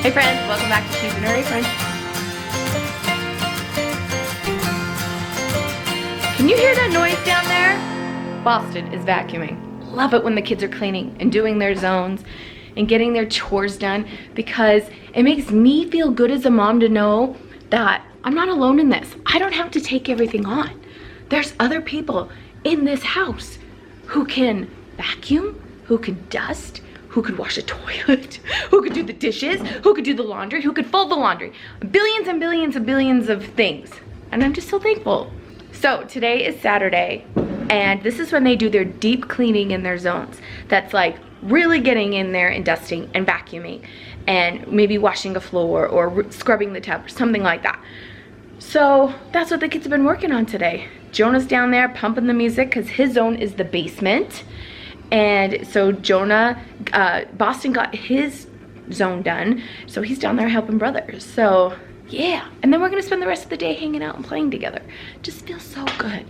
Hey friends, welcome back to Shesinherapron. Can you hear that noise down there? Boston is vacuuming. Love it when the kids are cleaning and doing their zones and getting their chores done, because it makes me feel good as a mom to know that I'm not alone in this. I don't have to take everything on. There's other people in this house who can vacuum, who can dust, who could wash a toilet, who could do the dishes, who could do the laundry, who could fold the laundry. Billions and billions and billions of things. And I'm just so thankful. So today is Saturday, and this is when they do their deep cleaning in their zones. That's like really getting in there and dusting and vacuuming and maybe washing a floor or scrubbing the tub or something like that. So that's what the kids have been working on today. Jonah's down there pumping the music because his zone is the basement. And so Jonah, Boston got his zone done, so he's down there helping brothers. So yeah, and then we're gonna spend the rest of the day hanging out and playing together. Just feels so good.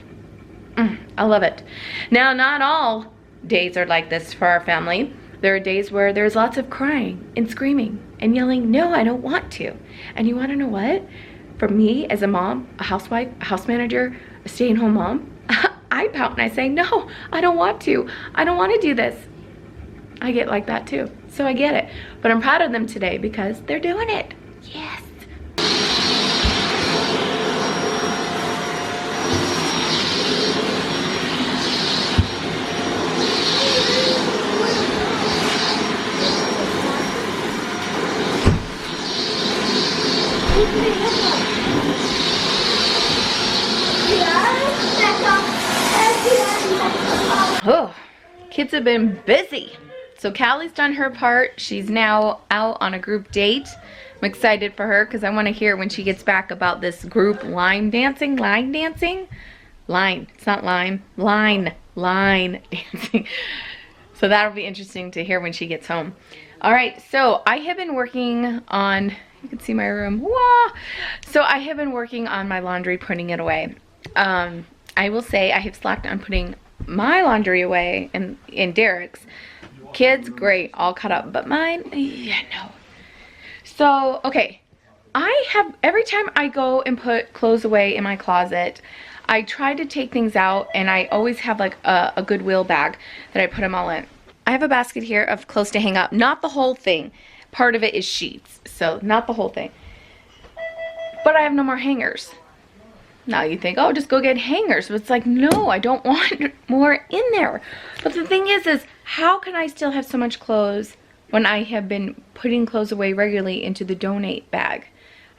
I love it. Now, not all days are like this for our family. There are days where there's lots of crying and screaming and yelling, no, I don't want to. And you wanna know what? For me as a mom, a housewife, a house manager, a stay-at-home mom, I pout and I say, no, I don't want to. I don't want to do this. I get like that too, so I get it. But I'm proud of them today because they're doing it. Yes. Oh, kids have been busy. So Callie's done her part. She's now out on a group date. I'm excited for her because I want to hear when she gets back about this group line dancing. It's not lime. Line dancing. So that'll be interesting to hear when she gets home. All right, so I have been working on, you can see my room. Wah! So I have been working on my laundry, putting it away. I will say I have slacked on putting my laundry away and Derek's. Kids, great, all caught up, but mine, yeah, no. So, okay, every time I go and put clothes away in my closet, I try to take things out, and I always have like a Goodwill bag that I put them all in. I have a basket here of clothes to hang up, not the whole thing. Part of it is sheets, so not the whole thing. But I have no more hangers. Now you think, oh, just go get hangers. But it's like, no, I don't want more in there. But the thing is how can I still have so much clothes when I have been putting clothes away regularly into the donate bag?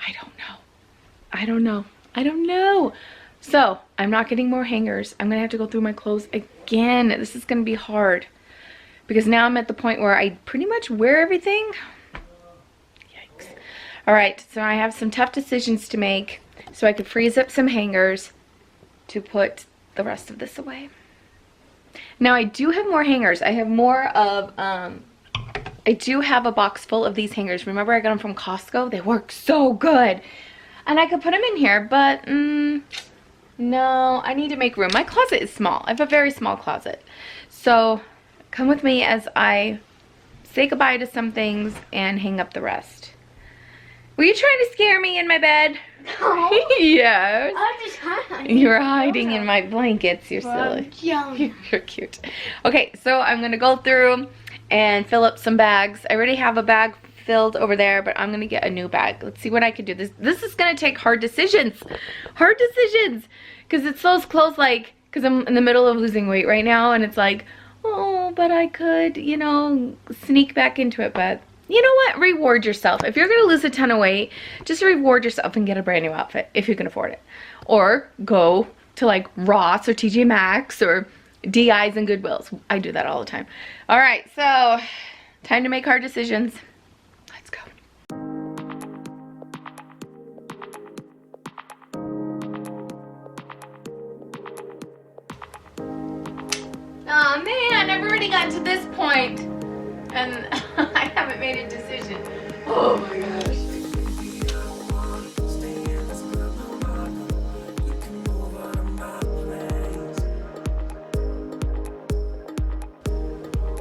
I don't know. So I'm not getting more hangers. I'm gonna have to go through my clothes again. This is gonna be hard because now I'm at the point where I pretty much wear everything. Yikes. All right, so I have some tough decisions to make. So I could freeze up some hangers to put the rest of this away. Now I do have more hangers. I have more of, I do have a box full of these hangers. Remember I got them from Costco? They work so good. And I could put them in here, but no, I need to make room. My closet is small. I have a very small closet. So come with me as I say goodbye to some things and hang up the rest. Were you trying to scare me in my bed? No. Yes. I was just hiding. You were hiding in my blankets. You're silly. You're cute. Okay, so I'm going to go through and fill up some bags. I already have a bag filled over there, but I'm going to get a new bag. Let's see what I can do. This is going to take hard decisions. Hard decisions. Because it's those clothes like, because I'm in the middle of losing weight right now, and it's like, oh, but I could, you know, sneak back into it, but you know what? Reward yourself. If you're going to lose a ton of weight, just reward yourself and get a brand new outfit if you can afford it. Or go to like Ross or TJ Maxx or DI's and Goodwills. I do that all the time. All right, so time to make hard decisions. Let's go. Oh man, I've already gotten to this point and I haven't made a decision. Oh my gosh.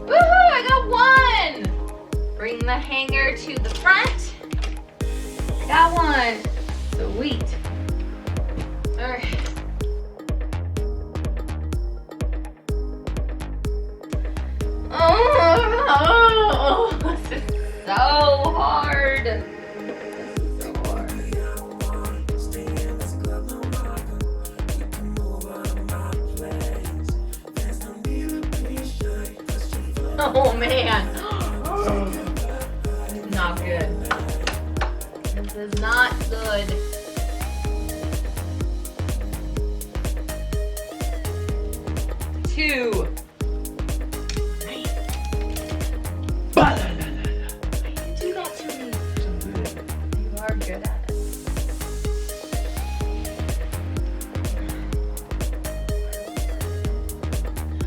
Woohoo, I got one! Bring the hanger to the front. Got one. Sweet. All right. Oh, this is so hard. This is so hard. Oh man. Not good. This is not good. Two. Do that to me. You are good at it.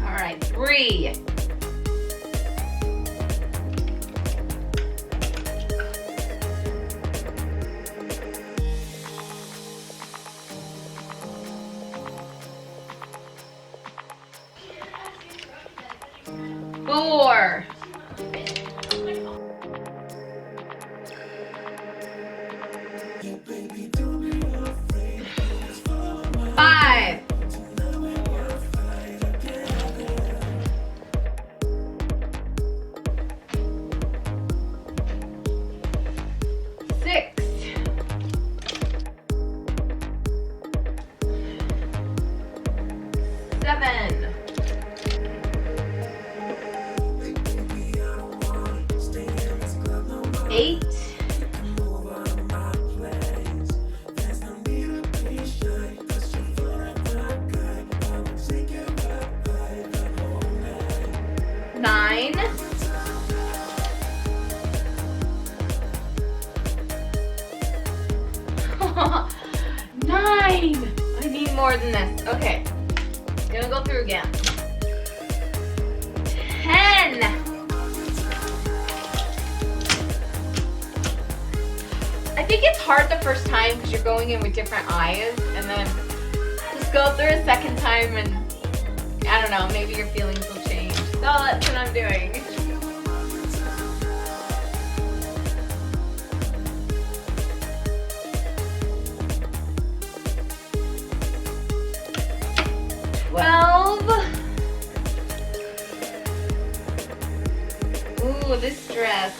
All right, three. Four. Five. Six. Seven. 8. 9. 9. I need more than this. Okay. Gonna go through again. 10. I think it's hard the first time because you're going in with different eyes, and then just go through a second time and I don't know, maybe your feelings will change. So that's what I'm doing. Ooh, this dress.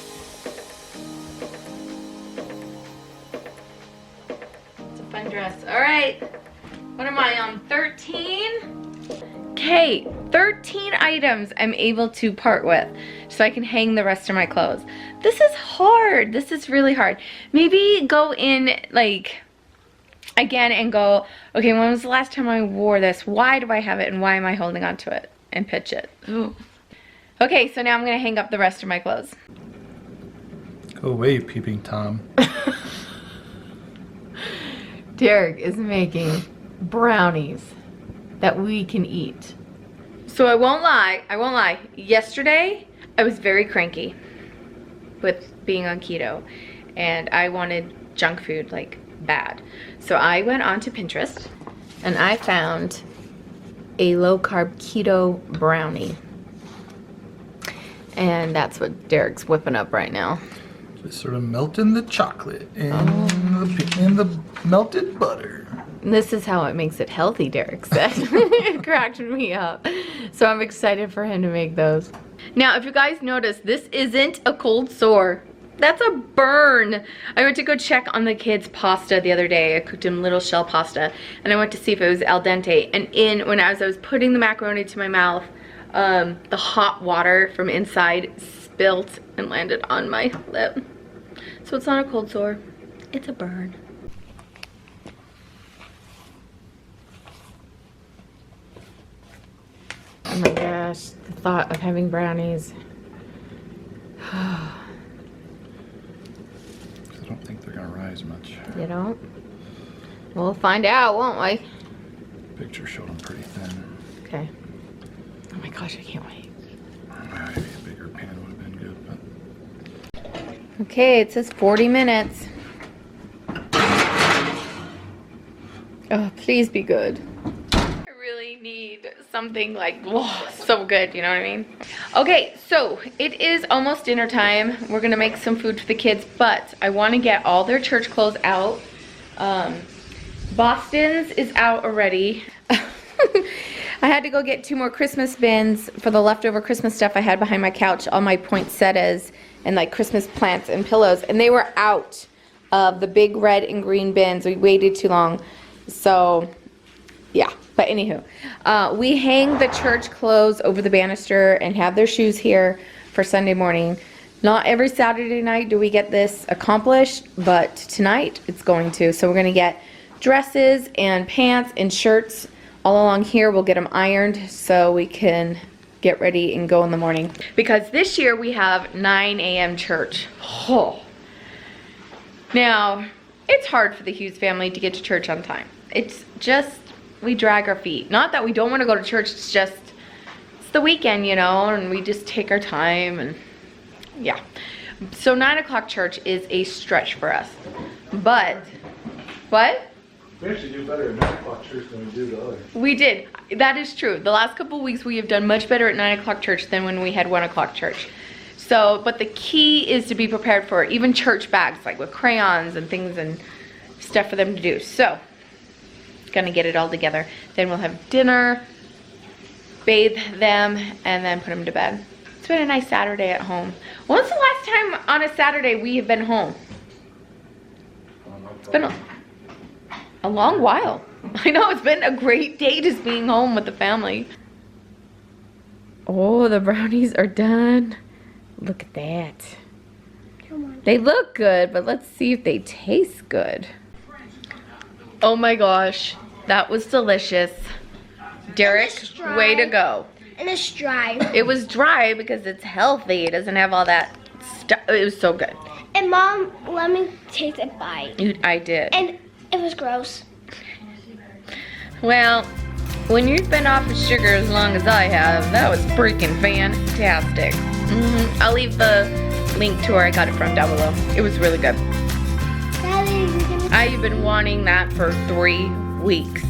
It's a fun dress. All right. What am I on? 13? Okay, 13 items I'm able to part with so I can hang the rest of my clothes. This is hard. This is really hard. Maybe go in like again and go, okay, when was the last time I wore this? Why do I have it and why am I holding on to it? And pitch it. Ooh. Okay, so now I'm gonna hang up the rest of my clothes. Go away, peeping Tom. Derek is making brownies that we can eat. So I won't lie. Yesterday, I was very cranky with being on keto and I wanted junk food like bad. So I went onto Pinterest and I found a low carb keto brownie. And that's what Derek's whipping up right now. Just sort of melting the chocolate and, the melted butter. This is how it makes it healthy, Derek said. It cracked me up. So I'm excited for him to make those. Now, if you guys notice, this isn't a cold sore. That's a burn. I went to go check on the kids' pasta the other day. I cooked them little shell pasta, and I went to see if it was al dente. And when I was putting the macaroni to my mouth, the hot water from inside spilt and landed on my lip. So it's not a cold sore, it's a burn. Oh my gosh, the thought of having brownies. I don't think they're gonna rise much. You don't? We'll find out, won't we? Picture showed them pretty thin. Okay. Oh my gosh, I can't wait. Maybe a bigger pan would have been good, but... Okay, it says 40 minutes. Oh, please be good. I really need something like, whoa, so good, you know what I mean? Okay, so it is almost dinner time. We're gonna make some food for the kids, but I wanna get all their church clothes out. Boston's is out already. I had to go get 2 more Christmas bins for the leftover Christmas stuff I had behind my couch, all my poinsettias and like Christmas plants and pillows, and they were out of the big red and green bins. We waited too long, so yeah. But anywho, we hang the church clothes over the banister and have their shoes here for Sunday morning. Not every Saturday night do we get this accomplished, but tonight it's going to. So we're gonna get dresses and pants and shirts all along here. We'll get them ironed so we can get ready and go in the morning. Because this year we have 9 a.m. church. Oh. Now, it's hard for the Hughes family to get to church on time. It's just, we drag our feet. Not that we don't want to go to church, it's just, it's the weekend, you know, and we just take our time and yeah. So 9 o'clock church is a stretch for us. But, what? We actually do better at 9 o'clock church than we do the others. We did. That is true. The last couple weeks we have done much better at 9 o'clock church than when we had 1 o'clock church. So, but the key is to be prepared for even church bags, like with crayons and things and stuff for them to do. So, gonna get it all together. Then we'll have dinner, bathe them, and then put them to bed. It's been a nice Saturday at home. When's the last time on a Saturday we have been home? It's been a long while. I know, it's been a great day just being home with the family. Oh, the brownies are done. Look at that. Come on. They look good, but let's see if they taste good. Oh my gosh, that was delicious. Derek, way to go. And it's dry. It was dry because it's healthy. It doesn't have all that stuff. It was so good. And Mom let me taste a bite. I did. And it was gross. Well, when you've been off of sugar as long as I have, that was freaking fantastic. I'll leave the link to where I got it from down below. It was really good. Daddy, I've been wanting that for 3 weeks.